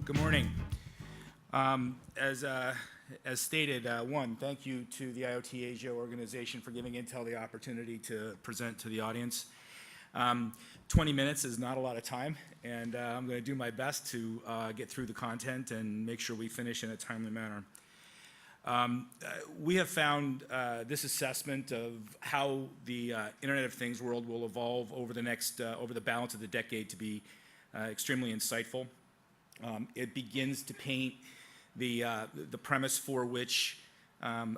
Good morning. As stated, one, thank you to the IoT Asia organization for giving Intel the opportunity to present to the audience. 20 minutes is not a lot of time, and I'm going to do my best to get through the content and make sure we finish in a timely manner. We have found this assessment of how the Internet of Things world will evolve over the balance of the decade to be extremely insightful. It begins to paint the premise for which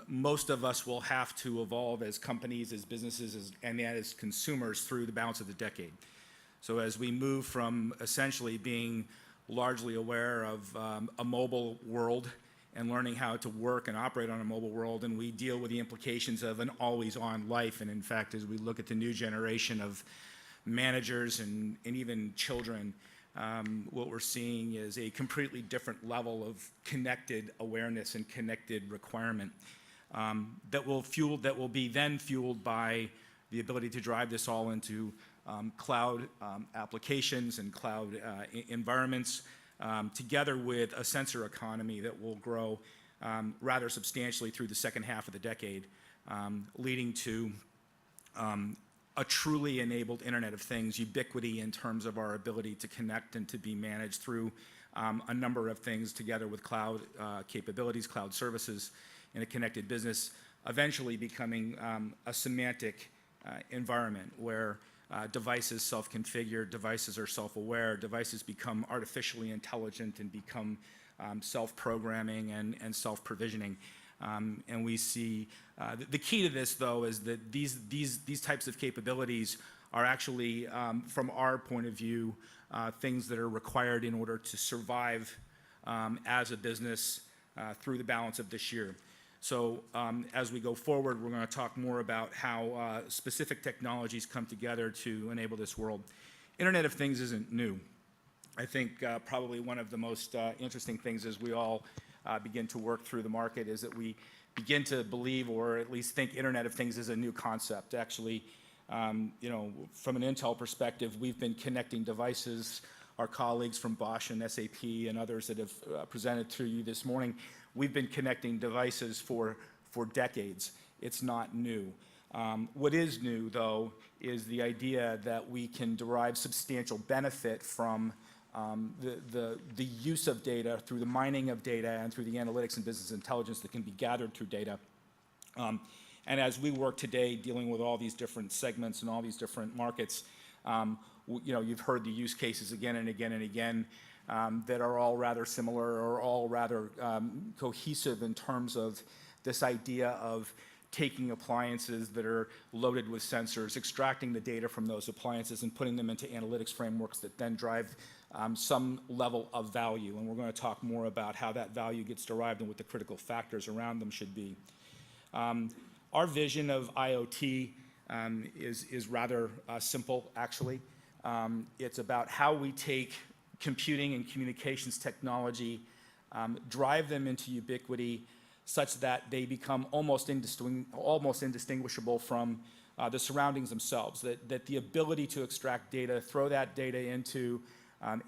most of us will have to evolve as companies, as businesses, and as consumers through the balance of the decade. So as we move from essentially being largely aware of a mobile world and learning how to work and operate on a mobile world, and we deal with the implications of an always-on life, and in fact, as we look at the new generation of managers and even children, what we're seeing is a completely different level of connected awareness and connected requirement that will be then fueled by the ability to drive this all into cloud applications and cloud environments, together with a sensor economy that will grow rather substantially through the second half of the decade, leading to a truly enabled Internet of Things, ubiquity in terms of our ability to connect and to be managed through a number of things together with cloud capabilities, cloud services, in a connected business, eventually becoming a semantic environment where devices self-configure, devices are self-aware, devices become artificially intelligent and become self-programming and self-provisioning. And we see the key to this, though, is that these types of capabilities are actually, from our point of view, things that are required in order to survive as a business through the balance of this year. So as we go forward, we're going to talk more about how specific technologies come together to enable this world. Internet of Things isn't new. I think probably one of the most interesting things as we all begin to work through the market is that we begin to believe, or at least think, Internet of Things is a new concept. Actually, from an Intel perspective, we've been connecting devices. Our colleagues from Bosch and SAP and others that have presented to you this morning, we've been connecting devices for decades. It's not new. What is new, though, is the idea that we can derive substantial benefit from the use of data through the mining of data and through the analytics and business intelligence that can be gathered through data. And as we work today dealing with all these different segments and all these different markets, you've heard the use cases again and again and again that are all rather similar or all rather cohesive in terms of this idea of taking appliances that are loaded with sensors, extracting the data from those appliances and putting them into analytics frameworks that then drive some level of value. And we're going to talk more about how that value gets derived and what the critical factors around them should be. Our vision of IoT is rather simple, actually. It's about how we take computing and communications technology, drive them into ubiquity, such that they become almost indistinguishable from the surroundings themselves, that the ability to extract data, throw that data into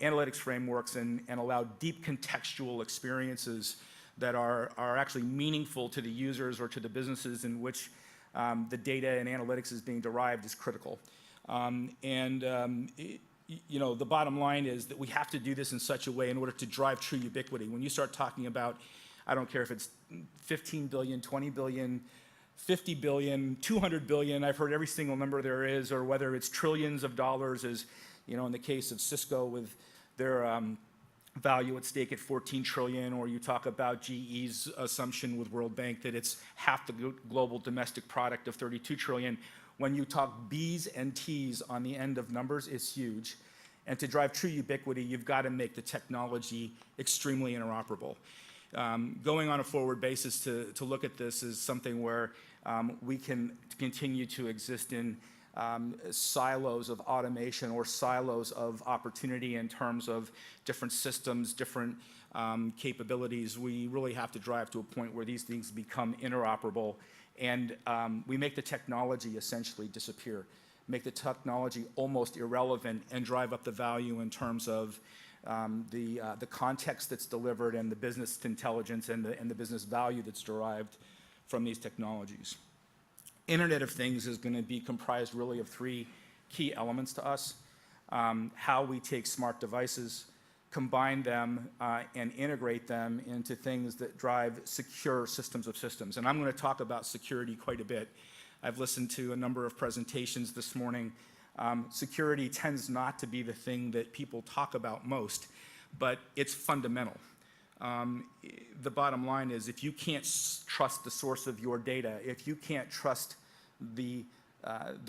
analytics frameworks and allow deep contextual experiences that are actually meaningful to the users or to the businesses in which the data and analytics is being derived is critical. The bottom line is that we have to do this in such a way in order to drive true ubiquity. When you start talking about, I don't care if it's 15 billion, 20 billion, 50 billion, 200 billion, I've heard every single number there is, or whether it's trillions of dollars, as in the case of Cisco with their value at stake at 14 trillion, or you talk about GE's assumption with World Bank that it's half the global domestic product of 32 trillion. When you talk B's and T's on the end of numbers, it's huge. And to drive true ubiquity, you've got to make the technology extremely interoperable. Going on a forward basis to look at this is something where we can continue to exist in silos of automation or silos of opportunity in terms of different systems, different capabilities. We really have to drive to a point where these things become interoperable and we make the technology essentially disappear, make the technology almost irrelevant and drive up the value in terms of the context that's delivered, and the business intelligence and the business value that's derived from these technologies. Internet of Things is going to be comprised really of three key elements to us. How we take smart devices, combine them, and integrate them into things that drive secure systems of systems. And I'm going to talk about security quite a bit. I've listened to a number of presentations this morning. Security tends not to be the thing that people talk about most, but it's fundamental. The bottom line is, if you can't trust the source of your data, if you can't trust the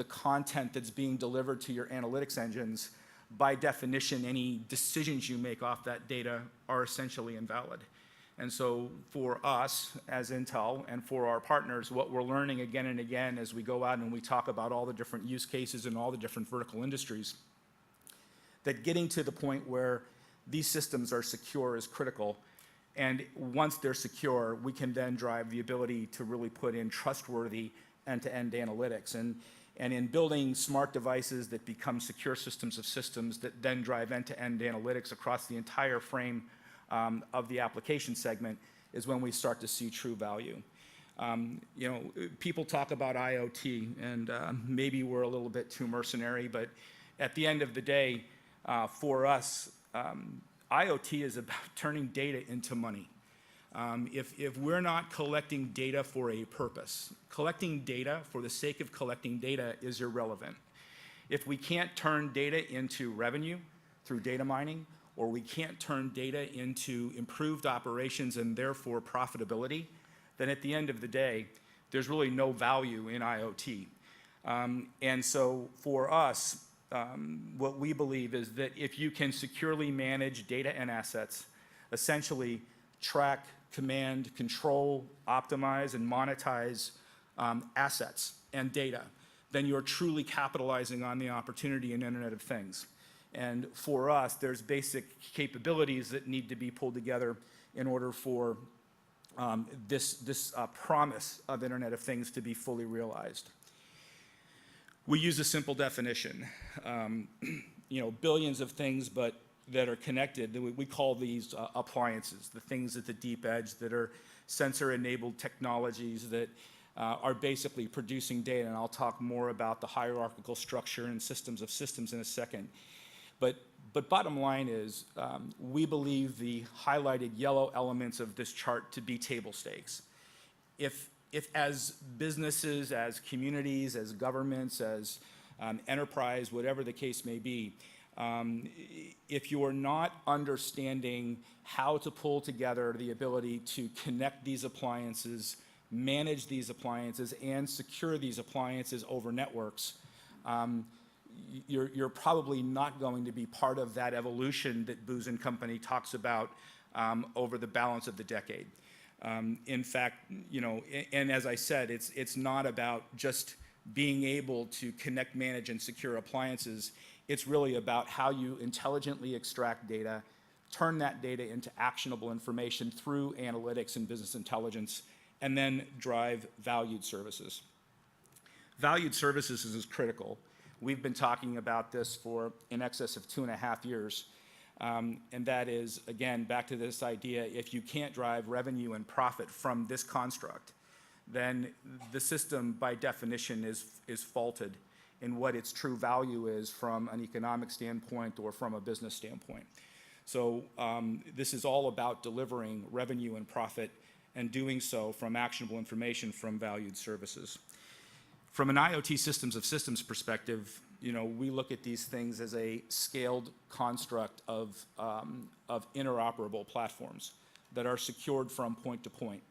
content that's being delivered to your analytics engines, by definition, any decisions you make off that data are essentially invalid. And so for us as Intel and for our partners, what we're learning again and again as we go out and we talk about all the different use cases and all the different vertical industries, that getting to the point where these systems are secure is critical. And once they're secure, we can then drive the ability to really put in trustworthy end-to-end analytics. And in building smart devices that become secure systems of systems that then drive end-to-end analytics across the entire frame of the application segment is when we start to see true value. People talk about IoT, and maybe we're a little bit too mercenary, but at the end of the day, for us, IoT is about turning data into money. If we're not collecting data for a purpose, collecting data for the sake of collecting data is irrelevant. If we can't turn data into revenue through data mining, or we can't turn data into improved operations and therefore profitability, then at the end of the day, there's really no value in IoT. And so for us, what we believe is that if you can securely manage data and assets, essentially track, command, control, optimize, and monetize assets and data, then you're truly capitalizing on the opportunity in Internet of Things. And for us, there's basic capabilities that need to be pulled together in order for this promise of Internet of Things to be fully realized. We use a simple definition. Billions of things, but that are connected. We call these appliances, the things at the deep edge that are sensor-enabled technologies that are basically producing data. And I'll talk more about the hierarchical structure and systems of systems in a second. But bottom line is, we believe the highlighted yellow elements of this chart to be table stakes. If as businesses, as communities, as governments, as enterprise, whatever the case may be, if you are not understanding how to pull together the ability to connect these appliances, manage these appliances, and secure these appliances over networks, you're probably not going to be part of that evolution that Booz & Company talks about over the balance of the decade. In fact, and as I said, it's not about just being able to connect, manage, and secure appliances. It's really about how you intelligently extract data, turn that data into actionable information through analytics and business intelligence, and then drive valued services. Valued services is critical. We've been talking about this for in excess of 2.5 years. And that is, again, back to this idea, if you can't drive revenue and profit from this construct, then the system by definition is faulted in what its true value is from an economic standpoint or from a business standpoint. So this is all about delivering revenue and profit and doing so from actionable information from valued services. From an IoT systems of systems perspective, we look at these things as a scaled construct of interoperable platforms that are secured from point to point.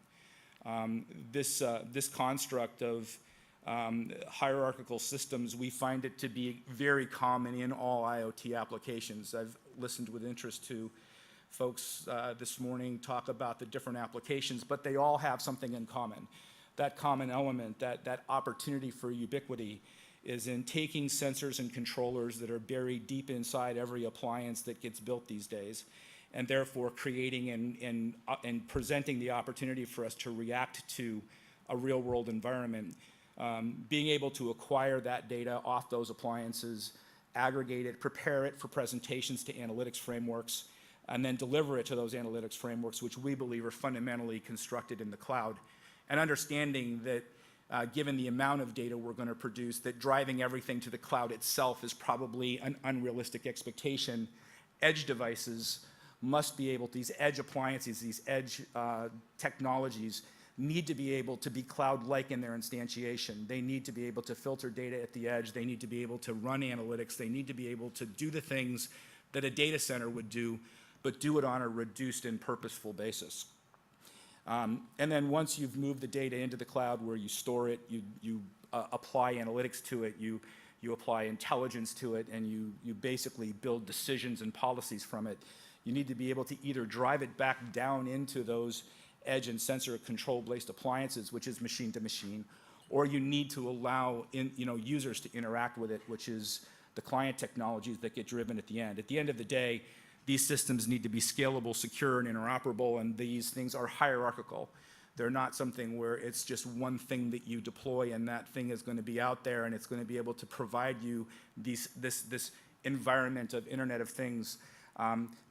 This construct of hierarchical systems, we find it to be very common in all IoT applications. I've listened with interest to folks this morning talk about the different applications, but they all have something in common. That common element, that opportunity for ubiquity, is in taking sensors and controllers that are buried deep inside every appliance that gets built these days, and therefore creating and presenting the opportunity for us to react to a real-world environment. Being able to acquire that data off those appliances aggregate it, prepare it for presentations to analytics frameworks, and then deliver it to those analytics frameworks, which we believe are fundamentally constructed in the cloud. And understanding that given the amount of data we're going to produce, that driving everything to the cloud itself is probably an unrealistic expectation. Edge devices must be able, these edge appliances, these edge technologies need to be able to be cloud-like in their instantiation. They need to be able to filter data at the edge. They need to be able to run analytics. They need to be able to do the things that a data center would do, but do it on a reduced and purposeful basis. And then once you've moved the data into the cloud where you store it, you apply analytics to it, you apply intelligence to it, and you basically build decisions and policies from it. You need to be able to either drive it back down into those edge and sensor control-based appliances, which is machine to machine, or you need to allow users to interact with it, which is the client technologies that get driven at the end. At the end of the day, these systems need to be scalable, secure, and interoperable, and these things are hierarchical. They're not something where it's just one thing that you deploy and that thing is going to be out there and it's going to be able to provide you this environment of Internet of Things.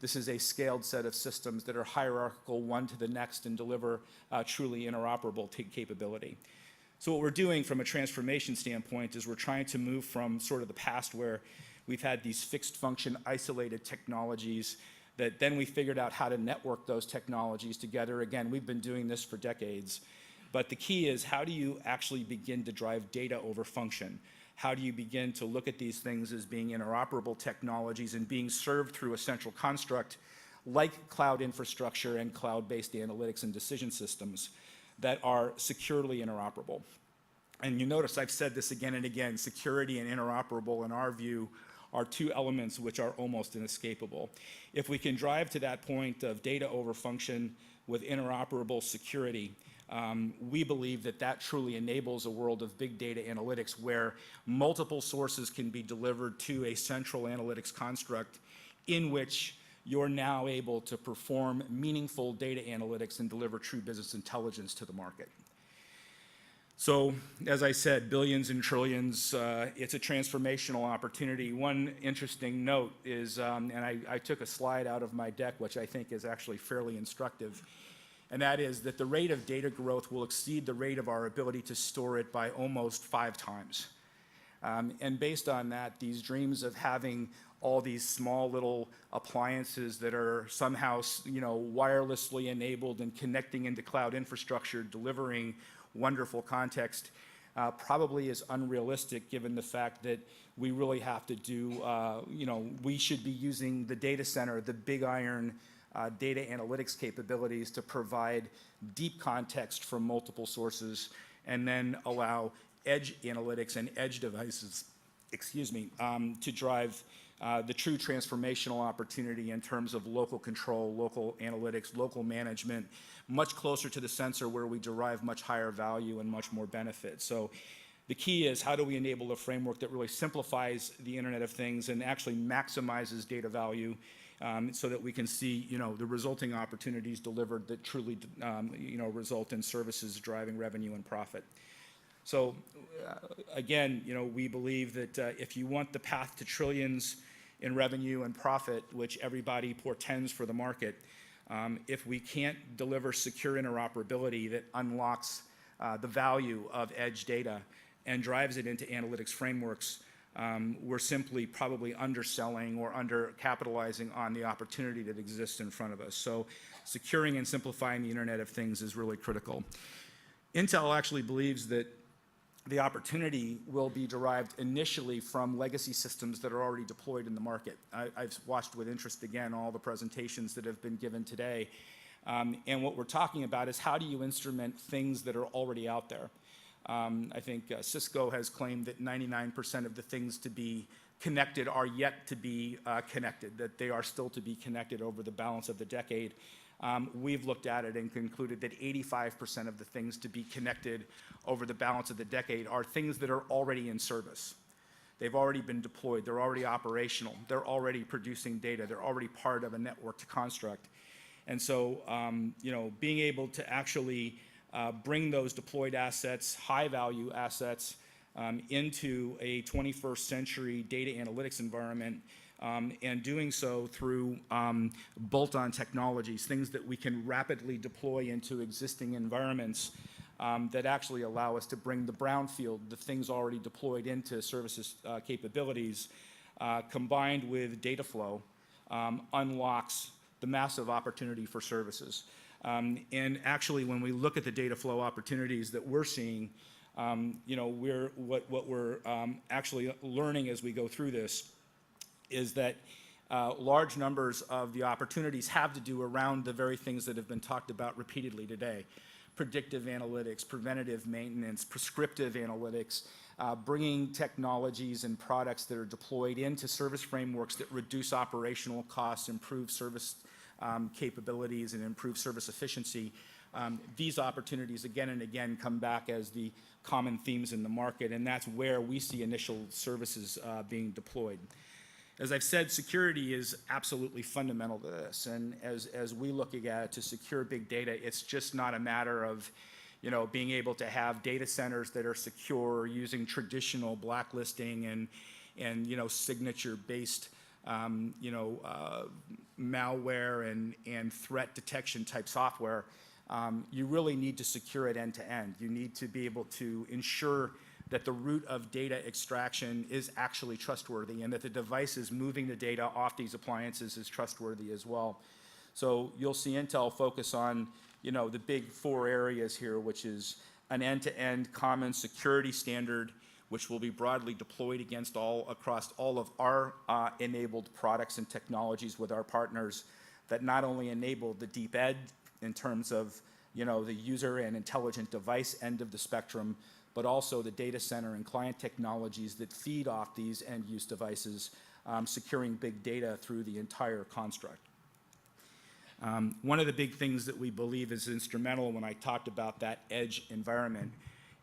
This is a scaled set of systems that are hierarchical one to the next and deliver truly interoperable capability. So what we're doing from a transformation standpoint is we're trying to move from sort of the past where we've had these fixed function isolated technologies that then we figured out how to network those technologies together. Again, we've been doing this for decades. But the key is, how do you actually begin to drive data over function? How do you begin to look at these things as being interoperable technologies and being served through a central construct like cloud infrastructure and cloud-based analytics and decision systems that are securely interoperable? And you notice I've said this again and again, security and interoperable in our view are two elements which are almost inescapable. If we can drive to that point of data over function with interoperable security, we believe that that truly enables a world of big data analytics where multiple sources can be delivered to a central analytics construct in which you're now able to perform meaningful data analytics and deliver true business intelligence to the market. So, as I said, billions and trillions, it's a transformational opportunity. One interesting note is, and I took a slide out of my deck, which I think is actually fairly instructive, and that is that the rate of data growth will exceed the rate of our ability to store it by almost 5 times. And based on that, these dreams of having all these small little appliances that are somehow, wirelessly enabled and connecting into cloud infrastructure, delivering wonderful context, probably is unrealistic given the fact that we really have to do, we should be using the data center, the big iron data analytics capabilities to provide deep context from multiple sources and then allow edge analytics and edge devices, to drive the true transformational opportunity in terms of local control, local analytics, local management, much closer to the sensor where we derive much higher value and much more benefit. So the key is, how do we enable a framework that really simplifies the Internet of Things and actually maximizes data value so that we can see, the resulting opportunities delivered that truly, result in services driving revenue and profit. So again, we believe that if you want the path to trillions in revenue and profit, which everybody portends for the market, if we can't deliver secure interoperability that unlocks the value of edge data and drives it into analytics frameworks, we're simply probably underselling or undercapitalizing on the opportunity that exists in front of us. So securing and simplifying the Internet of Things is really critical. Intel actually believes that the opportunity will be derived initially from legacy systems that are already deployed in the market. I've watched with interest, again, all the presentations that have been given today. And what we're talking about is, how do you instrument things that are already out there? I think Cisco has claimed that 99% of the things to be connected are yet to be connected, that they are still to be connected over the balance of the decade. We've looked at it and concluded that 85% of the things to be connected over the balance of the decade are things that are already in service. They've already been deployed, they're already operational, they're already producing data, they're already part of a networked construct. And so, being able to actually bring those deployed assets, high value assets, into a 21st century data analytics environment, and doing so through bolt-on technologies, things that we can rapidly deploy into existing environments that actually allow us to bring the brownfield, the things already deployed into services capabilities, combined with data flow, unlocks the massive opportunity for services. And actually, when we look at the data flow opportunities that we're seeing, what we're actually learning as we go through this is that large numbers of the opportunities have to do around the very things that have been talked about repeatedly today. Predictive analytics, preventative maintenance, prescriptive analytics, bringing technologies and products that are deployed into service frameworks that reduce operational costs, improve service capabilities, and improve service efficiency. These opportunities again and again come back as the common themes in the market, and that's where we see initial services being deployed. As I've said, security is absolutely fundamental to this, and as we look at it, to secure big data, it's just not a matter of being able to have data centers that are secure using traditional blacklisting and signature-based malware and threat detection type software. You really need to secure it end to end. You need to be able to ensure that the route of data extraction is actually trustworthy and that the devices moving the data off these appliances is trustworthy as well. So you'll see Intel focus on the big four areas here, which is an end-to-end common security standard, which will be broadly deployed across all of our enabled products and technologies with our partners that not only enable the deep ed in terms of the user and intelligent device end of the spectrum, but also the data center and client technologies that feed off these end-use devices, securing big data through the entire construct. One of the big things that we believe is instrumental when I talked about that edge environment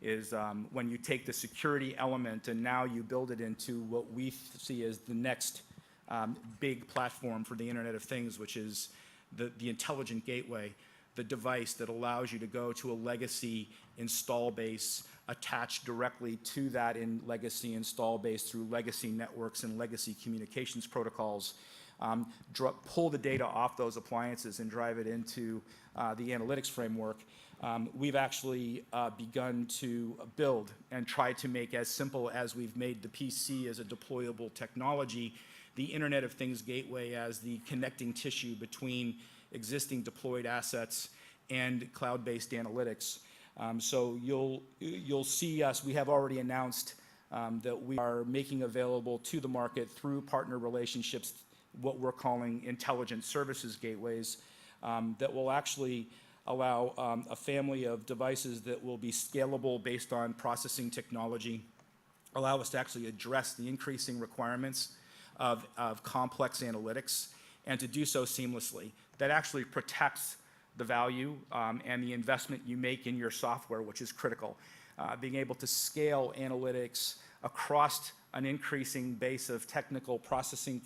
is when you take the security element and now you build it into what we see as the next big platform for the Internet of Things, which is the intelligent gateway, the device that allows you to go to a legacy install base attached directly to that in legacy install base through legacy networks and legacy communications protocols, pull the data off those appliances and drive it into the analytics framework. We've actually begun to build and try to make as simple as we've made the PC as a deployable technology, the Internet of Things gateway as the connecting tissue between existing deployed assets and cloud-based analytics. So you'll see us, we have already announced that we are making available to the market through partner relationships what we're calling intelligent services gateways that will actually allow a family of devices that will be scalable based on processing technology, allow us to actually address the increasing requirements of complex analytics, and to do so seamlessly. That actually protects the value and the investment you make in your software, which is critical. Being able to scale analytics across an increasing base of technical processing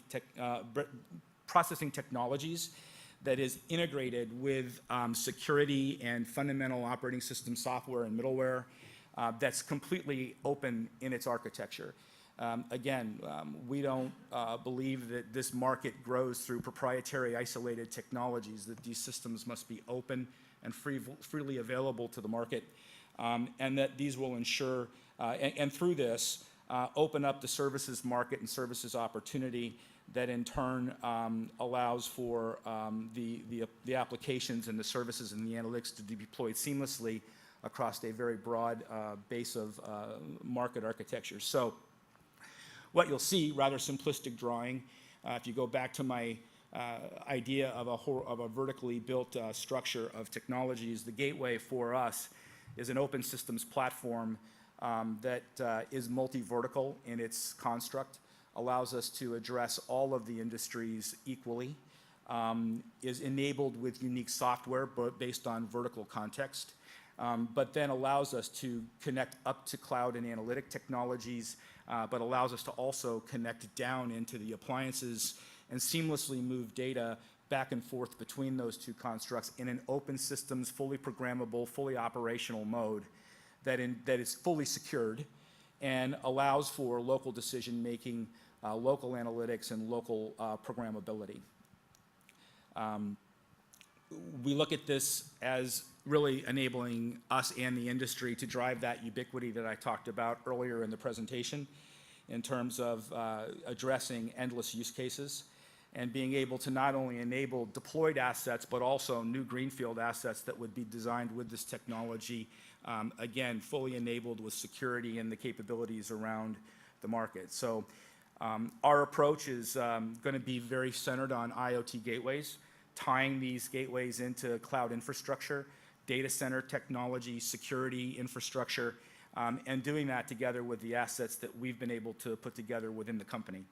technologies that is integrated with security and fundamental operating system software and middleware that's completely open in its architecture. Again, we don't believe that this market grows through proprietary isolated technologies, that these systems must be open and freely available to the market, and that these will ensure, and through this, open up the services market and services opportunity that in turn allows for the applications and the services and the analytics to be deployed seamlessly across a very broad base of market architecture. So what you'll see, rather simplistic drawing, if you go back to my idea of a vertically built structure of technologies, the gateway for us is an open systems platform that is multi-vertical in its construct, allows us to address all of the industries equally, is enabled with unique software based on vertical context, but then allows us to connect up to cloud and analytic technologies, but allows us to also connect down into the appliances and seamlessly move data back and forth between those two constructs in an open systems, fully programmable, fully operational mode that is fully secured and allows for local decision-making, local analytics, and local programmability. We look at this as really enabling us and the industry to drive that ubiquity that I talked about earlier in the presentation in terms of addressing endless use cases and being able to not only enable deployed assets, but also new greenfield assets that would be designed with this technology, again, fully enabled with security and the capabilities around the market. So our approach is going to be very centered on IoT gateways, tying these gateways into cloud infrastructure, data center technology, security infrastructure, and doing that together with the assets that we've been able to put together within the company.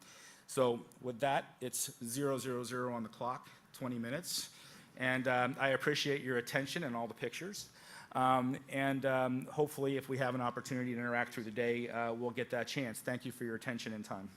So with that, it's 000 on the clock, 20 minutes. And I appreciate your attention and all the pictures. Hopefully, if we have an opportunity to interact through the day, we'll get that chance. Thank you for your attention and time.